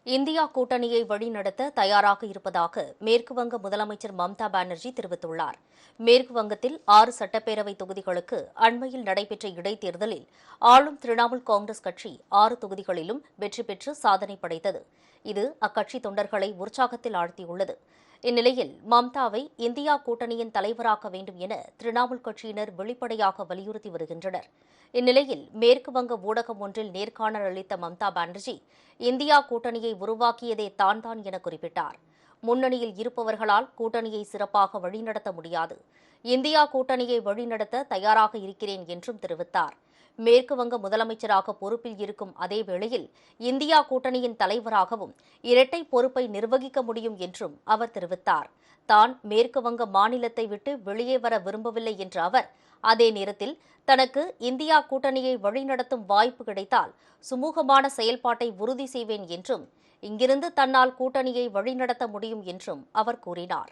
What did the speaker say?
India கூட்டணியை வழிநடத்த தயாராக இருப்பதாக மேற்குவங்க முதலமைச்சர் மம்தா பானர்ஜி தெரிவித்துள்ளார். மேற்குவங்கத்தில் 6 சட்டப்பேரவை தொகுதிகளுக்கு அண்மையில் நடைபெற்ற இடைத்தேர்தலில் ஆளும் திரிணாமுல் காங்கிரஸ் கட்சி 6 தொகுதிகளிலும் வெற்றி பெற்று சாதனை படைத்தது. இது அக்கட்சி தொண்டர்களை உற்சாகத்தில் ஆழ்த்தியுள்ளது. இந்நிலையில் மம்தாவை இந்தியா கூட்டணியின் தலைவராக்க வேண்டும் என திரிணாமுல் கட்சியினர் வெளிப்படையாக வலியுறுத்தி வருகின்றனர். இந்நிலையில் மேற்குவங்க ஊடகம் ஒன்றில் நேர்காணல் அளித்த மம்தா பானர்ஜி இந்தியா கூட்டணியை உருவாக்கியதே தான் என குறிப்பிட்டார். முன்னணியில் இருப்பவர்களால் கூட்டணியை சிறப்பாக வழிநடத்த முடியாது. இந்தியா கூட்டணியை வழிநடத்த தயாராக இருக்கிறேன் என்றும் தெரிவித்தார். மேற்குவங்க முதலமைச்சராக பொறுப்பில் இருக்கும் அதே வேளையில் இந்தியா கூட்டணியின் தலைவராகவும் இரட்டை பொறுப்பை நிர்வகிக்க முடியும் என்றும் அவர் தெரிவித்தார். தான் மேற்குவங்க மாநிலத்தை விட்டு வெளியே வர விரும்பவில்லை என்ற அவர், அதே நேரத்தில் தனக்கு இந்தியா கூட்டணியை வழிநடத்தும் வாய்ப்பு கிடைத்தால் சுமூகமான செயல்பாட்டை உறுதி செய்வேன் என்றும், இங்கிருந்து தன்னால் கூட்டணியை வழிநடத்த முடியும் என்றும் அவர் கூறினார்.